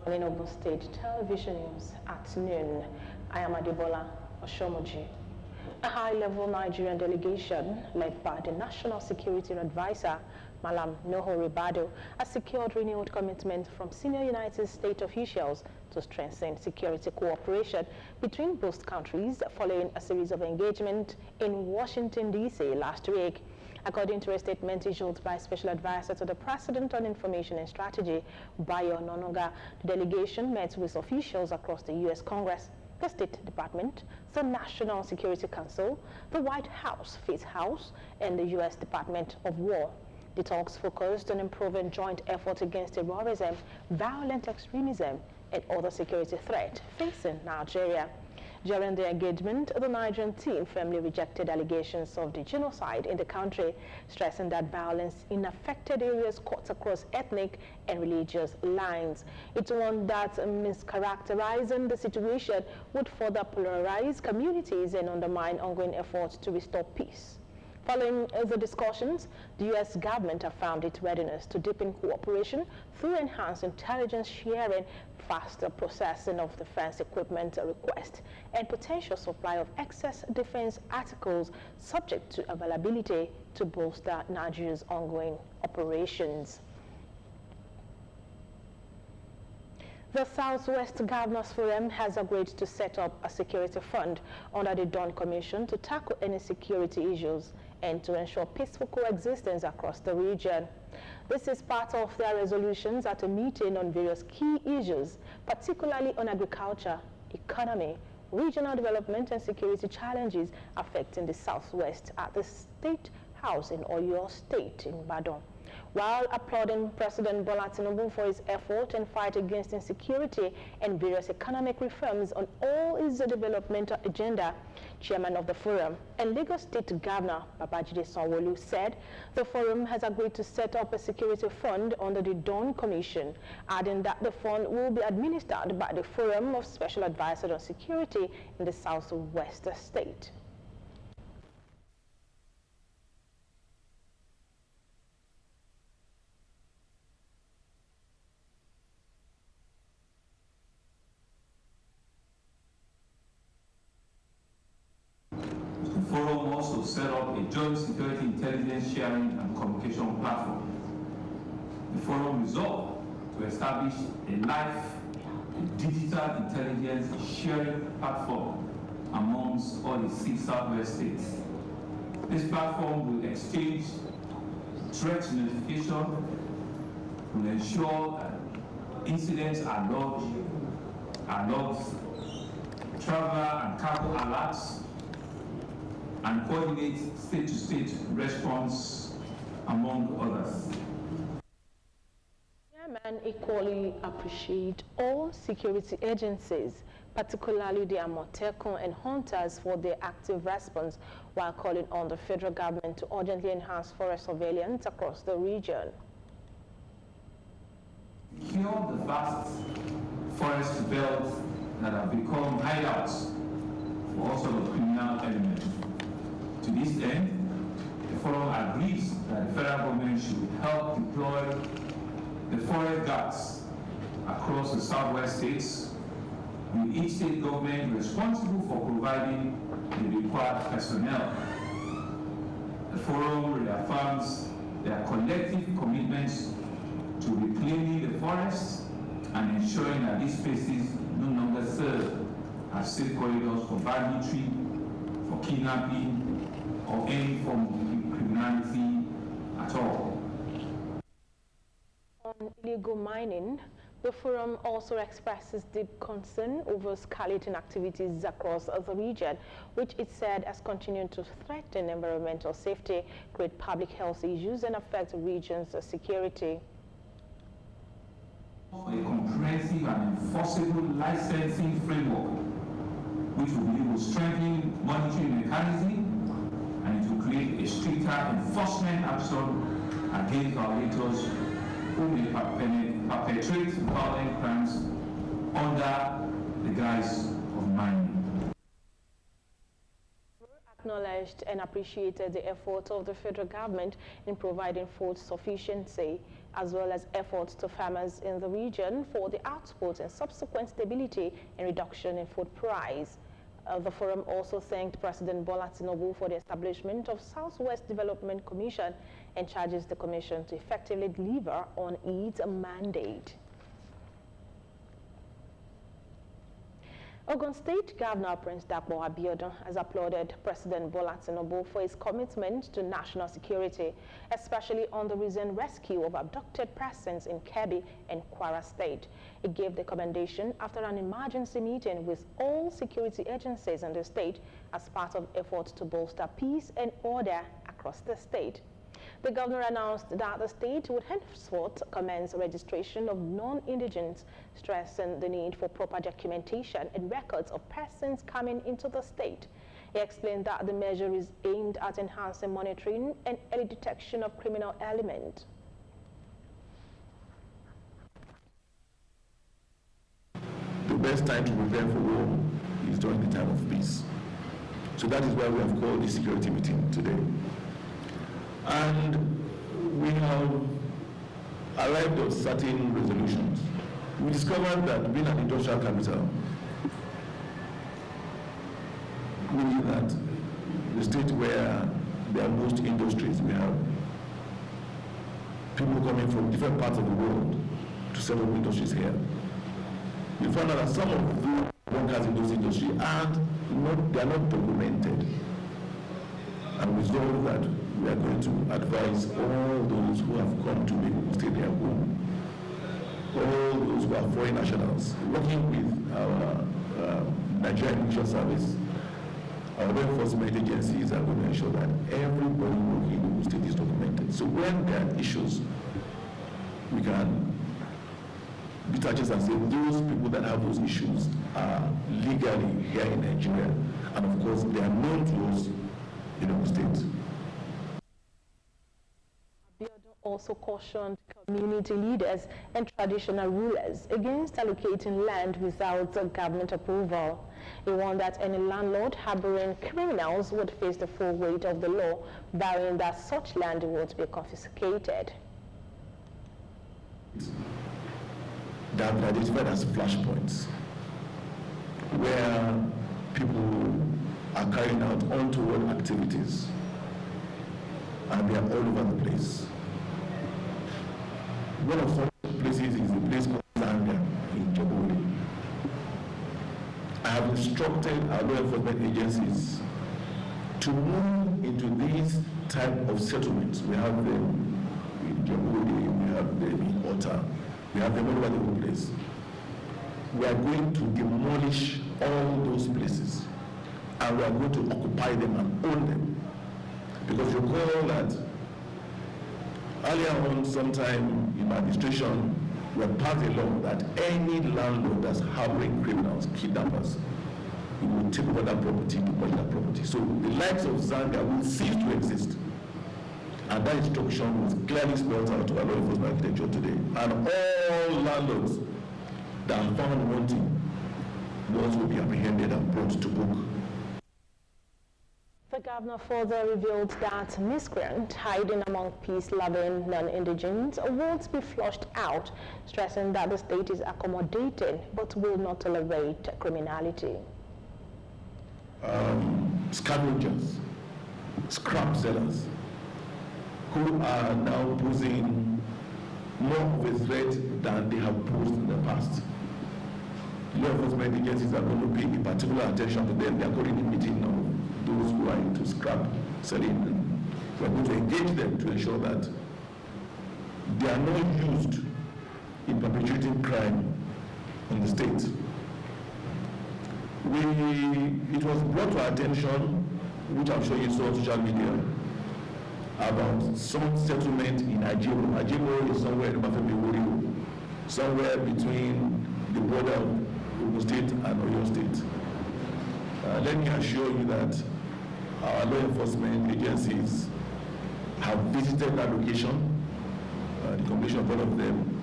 In Ogun State Television News at noon, I am Adebola Oshomoji. A high-level Nigerian delegation led by the National Security Advisor, Malam Nuhu Ribadu, has secured renewed commitment from senior United States officials to strengthen security cooperation between both countries following a series of engagements in Washington, D.C. last week. According to a statement issued by Special Advisor to the President on Information and Strategy, Bayo Ononuga, the delegation met with officials across the U.S. Congress, the State Department, the National Security Council, the White House, Fifth House, and the U.S. Department of War. The talks focused on improving joint efforts against terrorism, violent extremism, and other security threats facing Nigeria. During the engagement, the Nigerian team firmly rejected allegations of the genocide in the country, stressing that violence in affected areas cuts across ethnic and religious lines. It warned that mischaracterizing the situation would further polarize communities and undermine ongoing efforts to restore peace. Following the discussions, the U.S. government affirmed its readiness to deepen cooperation through enhanced intelligence sharing, faster processing of defense equipment requests, and potential supply of excess defense articles subject to availability to bolster Nigeria's ongoing operations. The Southwest Governors Forum has agreed to set up a security fund under the Dawn Commission to tackle any security issues and to ensure peaceful coexistence across the region. This is part of their resolutions at a meeting on various key issues, particularly on agriculture, economy, regional development and security challenges affecting the Southwest at the State House in Oyo State in Ibadan. While applauding President Bola Tinubu for his effort and fight against insecurity and various economic reforms on all his developmental agenda, Chairman of the Forum and Lagos State Governor Babajide Sanwo-Olu said the Forum has agreed to set up a security fund under the Dawn Commission, adding that the fund will be administered by the Forum of Special Advisors on Security in the Southwest State. The forum also set up a joint security intelligence sharing and communication platform. The forum resolved to establish a digital intelligence sharing platform amongst all the 6 Southwest states. This platform will exchange threat notification, will ensure that incidents are logged, traveler and cargo alerts, and coordinate state-to-state response, among others. Chairman equally appreciate all security agencies, particularly the Amotekun and hunters, for their active response, while calling on the federal government to urgently enhance forest surveillance across the region. Secure the vast forest belts that have become hideouts for all sorts of criminal elements. To this end, the forum agrees that the federal government should help deploy the forest guards across the Southwest states, with each state government responsible for providing the required personnel. The forum reaffirms their collective commitments to reclaiming the forests and ensuring that these spaces no longer serve as safe corridors for banditry, for kidnapping, or any form of criminality at all. On illegal mining, the forum also expresses deep concern over escalating activities across the region, which it said has continued to threaten environmental safety, create public health issues, and affect the region's security. A comprehensive and enforceable licensing framework, which we believe will strengthen monitoring mechanism, and it will create a stricter enforcement action against violators who may perpetrate violent crimes under the guise of mining. Acknowledged and appreciated the effort of the federal government in providing food sufficiency as well as efforts to farmers in the region for the output and subsequent stability and reduction in food price. The forum also thanked President Bola Tinubu for the establishment of Southwest Development Commission and charges the commission to effectively deliver on its mandate. Ogun State Governor Prince Dakpo Abiodun has applauded President Bola Tinubu for his commitment to national security, especially on the recent rescue of abducted persons in Kebbi and Kwara State. He gave the commendation after an emergency meeting with all security agencies in the state as part of efforts to bolster peace and order across the state. The governor announced that the state would henceforth commence registration of non-indigents, stressing the need for proper documentation and records of persons coming into the state. He explained that the measure is aimed at enhancing monitoring and early detection of criminal elements. The best time to prepare for war is during the time of peace. So that is why we have called this security meeting today. And we have arrived at certain resolutions. We discovered that being an industrial capital, meaning that the state where there are most industries, we have people coming from different parts of the world to set up industries here. We found out that some of the workers in those industries they are not documented. And we saw that we are going to advise all those who have come to make Ogun State their home, all those who are foreign nationals, working with our Nigerian Immigration Service, our law enforcement agencies are going to ensure that everybody working in Ogun State is documented. So when there are issues, we can be touches and say those people that have those issues are legally here in Nigeria, and of course they are known to us in Ogun State. Abiodun also cautioned community leaders and traditional rulers against allocating land without government approval. He warned that any landlord harboring criminals would face the full weight of the law, barring that such land would be confiscated. That are identified as flashpoints, where people are carrying out untoward activities, and they are all over the place. One of such places is a place called Zanga in Jaboli. I have instructed our law enforcement agencies to move into these type of settlements. We have them in Jaboli, we have them in Ota, we have them all over the whole place. We are going to demolish all those places, and we are going to occupy them and own them. Because you recall that earlier on, sometime in my administration, we passed a law that any landlord that's harboring criminals, kidnappers, we will take over that property, demolish that property. So the likes of Zanga will cease to exist. And that instruction was clearly spelled out to our law enforcement architecture today. And all landlords that are found wanting, those will be apprehended and brought to book. The governor further revealed that miscreants hiding among peace-loving non-indigents won't be flushed out, stressing that the state is accommodating but will not tolerate criminality. Scavengers, scrap sellers, who are now posing more of a threat than they have posed in the past. Law enforcement agencies are going to pay particular attention to them. They are calling a meeting of those who are into scrap selling. We are going to engage them to ensure that they are not used in perpetrating crime in the state. It was brought to our attention, which I'm sure you saw on social media, about some settlement in Ajimo. Ajimo is somewhere in Mafemi, somewhere between the border of Ogun State and Oyo State. Let me assure you that our law enforcement agencies have visited that location, the combination of all of them.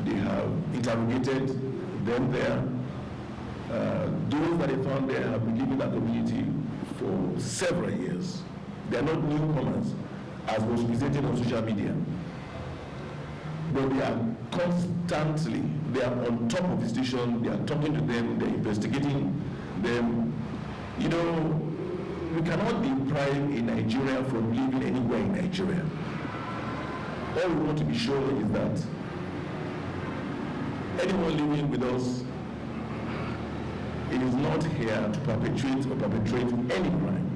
They have interrogated them there. Those that they found there have been living in that community for several years. They are not newcomers, as was presented on social media. but they are constantly, they are on top of the station, they are talking to them, they're investigating them. You know, we cannot deprive a Nigerian from living anywhere in Nigeria. All we want to be sure is that anyone living with us is not here to perpetrate any crime.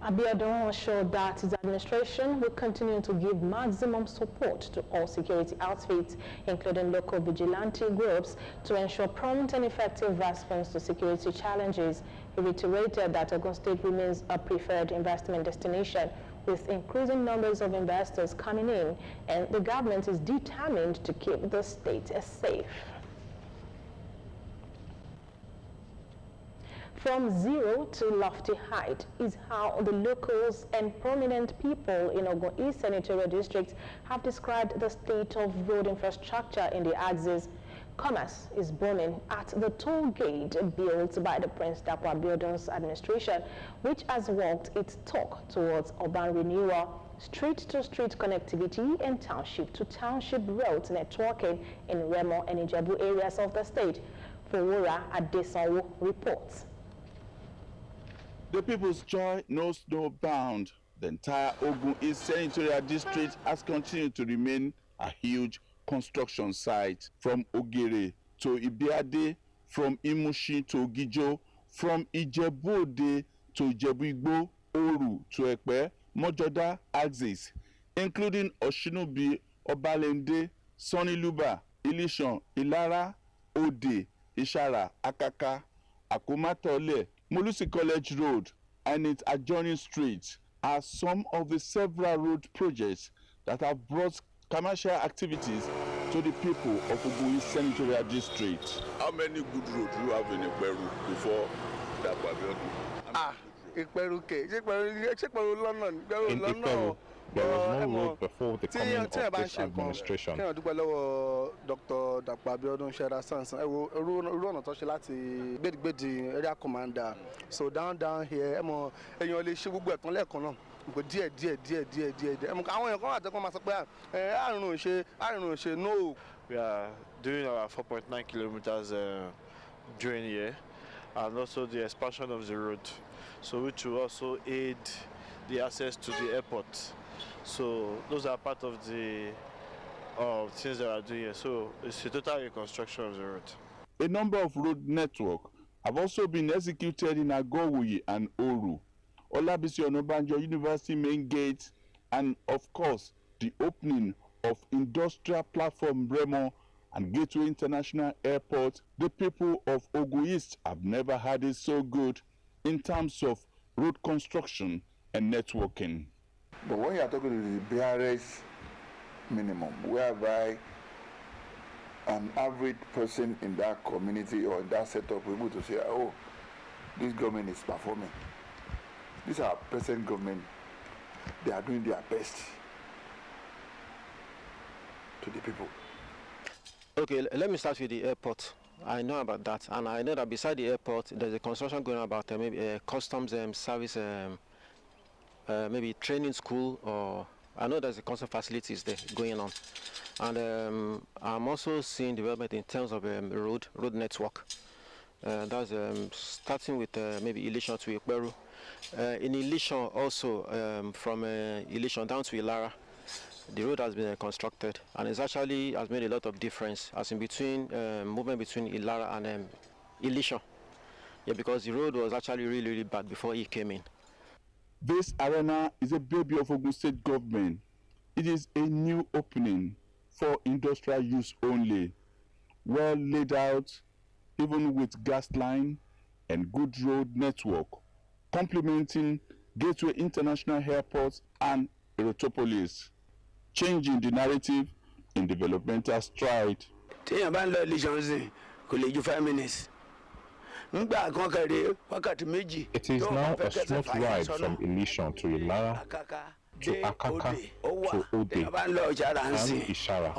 Abiodun assured that his administration will continue to give maximum support to all security outfits, including local vigilante groups, to ensure prompt and effective response to security challenges. He reiterated that Ogun State remains a preferred investment destination, with increasing numbers of investors coming in, and the government is determined to keep the state safe. From zero to lofty height is how the locals and prominent people in Ogun East Senatorial District have described the state of road infrastructure in the axis. Commerce is booming at the toll gate built by the Prince Dapo Abiodun's administration, which has walked its talk towards urban renewal, street-to-street connectivity, and township-to-township road networking in Remo and Ijebu areas of the state. Fowora Adesanwo reports. The people's joy knows no bound. The entire Ogun East Senatorial District has continued to remain a huge construction site. From Ogere to Ibiade, from Imushi to Gijo, from Ijebu-Ode to Ijebu-Igbo, Oru to Ekpe, Mojoda axis, including Oshinubi, Obalende, Soniluba, Ilishan, Ilara, Ode, Ishara, Akaka, Akumatole, Molusi College Road and its adjoining streets are some of the several road projects that have brought commercial activities to the people of Ogun East Senatorial District. How many good roads do you have in Ikperu before Dapo Abiodun? Ikperu ke, Ikperu London, In Ikperu, there was no road before the coming of this administration. Kí ọdún pẹ̀lú Dr. Dapo Abiodun Shera Sansan, irú ọ̀nà tó ṣe láti gbèdìgbèdì area commander. So down here, èèyàn lè ṣe gbogbo ẹ̀tàn lẹ́ẹ̀kan náà. Díẹ̀. Àwọn èèyàn kan wà tẹ́kọ̀ máa sọ pé àrùn ṣe no. We are doing our 4.9 kilometers during year, and also the expansion of the road, so which will also aid the access to the airport. So those are part of the things that we are doing here. So it's a total reconstruction of the road. A number of road networks have also been executed in Agowuyi and Oru, Olabisi Onabanjo University main gate, and of course the opening of industrial platform Remo and Gateway International Airport. The people of Ogun East have never had it so good in terms of road construction and networking. But when you are talking to the BRS minimum, whereby an average person in that community or in that setup will be able to say, oh, this government is performing. This is our present government. They are doing their best to the people. Okay, let me start with the airport. I know about that, and I know that beside the airport, there's a construction going on about maybe customs service, maybe training school, or I know there's a constant facilities there going on. And I'm also seeing development in terms of road network. That's starting with maybe Ilishan to Ikperu. In Ilishan also, from Ilishan down to Ilara, the road has been constructed, and it actually has made a lot of difference as in between movement between Ilara and Ilishan. Yeah, because the road was actually really bad before he came in. This arena is a baby of Ogun State government. It is a new opening for industrial use only, well laid out, even with gas line and good road network, complementing Gateway International Airport and Erotopolis, changing the narrative in developmental stride. Téèyàn bá ń lọ Ilishan kò lè ju 5 minutes. Nígbà kan kẹrẹ wákàtí méjì. It is now a smooth ride from Ilishan to Ilara, to Akaka, to Ode, and Ishara.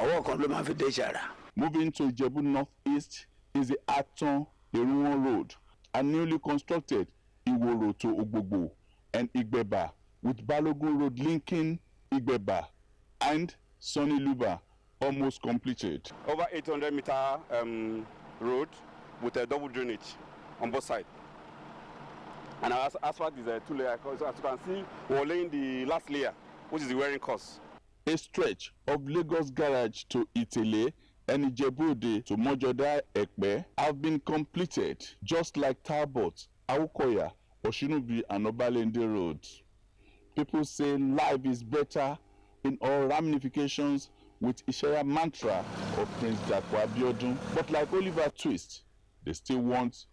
Moving to Ijebu Northeast is the Aton Eruwon Road, a newly constructed Iwo Road to Ogbogbo and Igbeba, with Balogun Road linking Igbeba and Sonny Luba, almost completed. Over 800-meter road with a double drainage on both sides. And our asphalt is a 2-layer. So as you can see, we're laying the last layer, which is the wearing course. A stretch of Lagos Garage to Itele and Ijebu-Ode to Mojoda Ekpe have been completed, just like Talbot, Awukoya, Oshinubi and Obalende roads. People say life is better in all ramifications with Ishaya mantra of Prince Dakwa Abiodun. But like Oliver Twist, they still want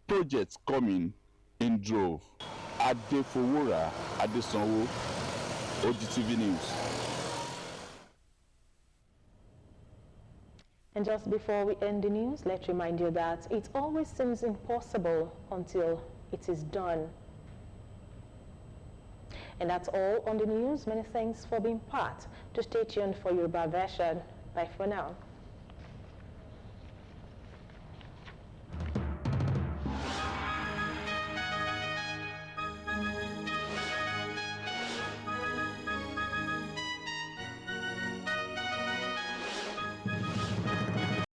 projects coming in drove. Adefowora Adesanwo, OGTV News. And just before we end the news, let's remind you that it always seems impossible until it is done. And that's all on the news. Many thanks for being part. To stay tuned for Yoruba version. Bye for now.